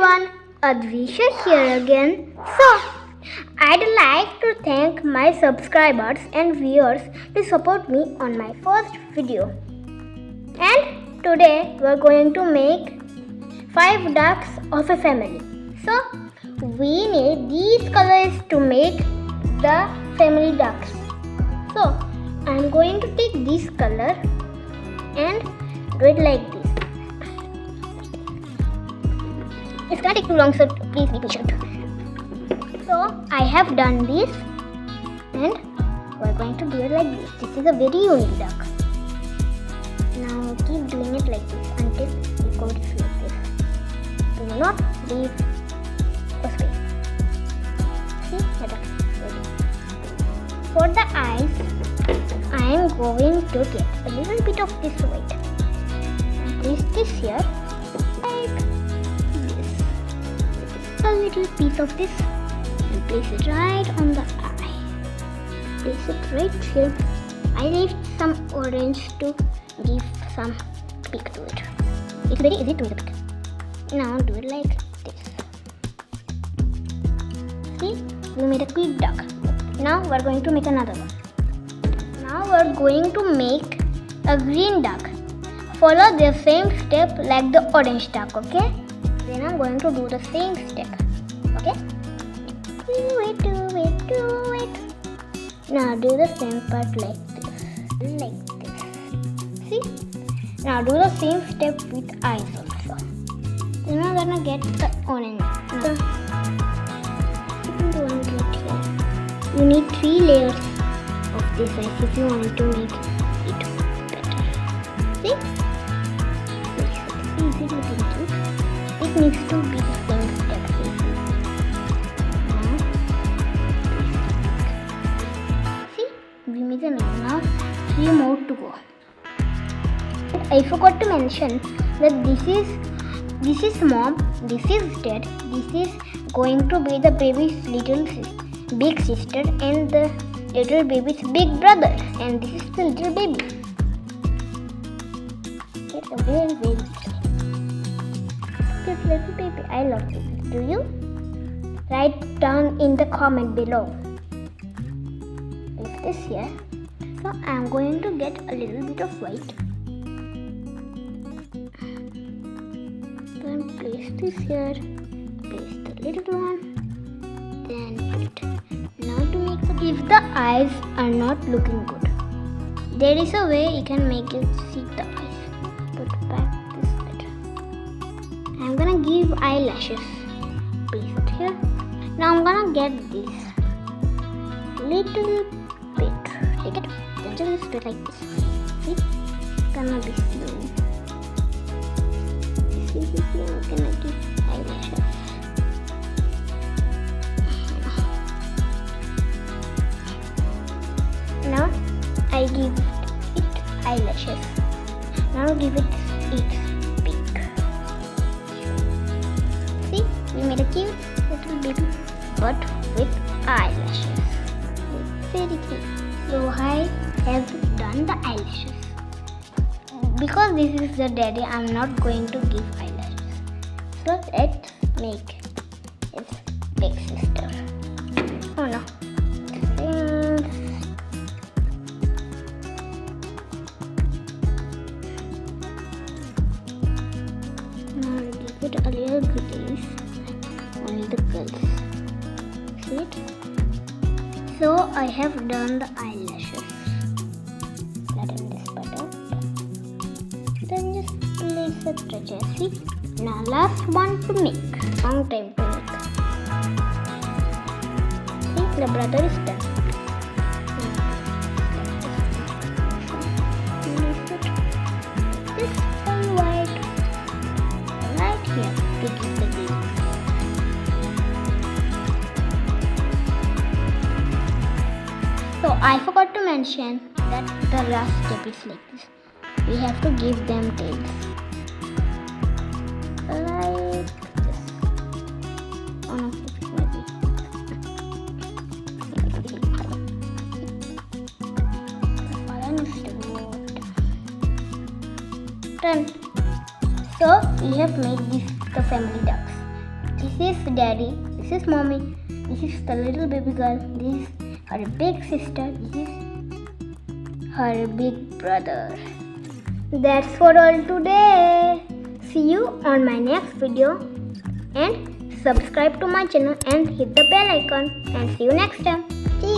everyone, Adrisha here again. So, I'd like to thank my subscribers and viewers to support me on my first video. And today we're going to make 5 ducks of a family. So, we need these colors to make the family ducks. So, I'm going to take this color and do it like this. It's gonna take too long, so please be patient. So I have done this, and we're going to do it like this. This is a very unique duck. Now keep doing it like this until it goes like this. Do not leave a space. See, the duck is ready. For the eyes, I am going to get a little bit of this white and place this here like this. A little piece of this and place it right on the eye. Place it right here. I leave some orange to give some peak to it. It's very easy to make a peak. Now do it like this. See, we made a cute duck. Now we're going to make another one. Now we're going to make a green duck. Follow the same step like the orange duck, okay? Then I'm going to do the same step, okay? Do it. Now do the same part like this. See? Now do the same step with eyes also. Then I'm gonna get the orange. You need 3 layers of this eyes if you want to make it better. See? It's easy to do. It needs to be the same step. See? We made a name. Now 3 more to go. I forgot to mention that this is mom, this is dad, this is going to be the baby's little big sister and the little baby's big brother, and this is the little baby. It's a very baby. This little baby, I love babies. Do you? Write down in the comment below. Leave this here. So I'm going to get a little bit of white. Then place this here. Place the little one. Then put it. Now to make the if the eyes are not looking good, there is a way you can make it see the eyes. Put back this bit. I'm gonna give eyelashes. Place it here. Now I'm gonna get this little bit. Take it. Then just do it like this. See? It's gonna be slow. See, I'm gonna give eyelashes. Now I give it eyelashes. Now give it its beak. See, we made a cute little baby, but with eyelashes. Very cute. So I have done the eyelashes. Because this is the daddy, I'm not going to give eyelashes. So let's make its big sister. Oh no. A little goodies, only the girls. See it? So I have done the eyelashes. Flatten this part out. Then just place a stretcher. See? Now last one to make. Long time to make. See? The brother is done. This one white. Right here to give the baby. So I forgot to mention that the last step is like this. We have to give them tails. Like this. Oh no, this is maybe. Done. So we have made the family ducks. This is daddy, this is mommy, this is the little baby girl, this is her big sister, this is her big brother. That's for all today. See you on my next video and subscribe to my channel and hit the bell icon and see you next time. See you.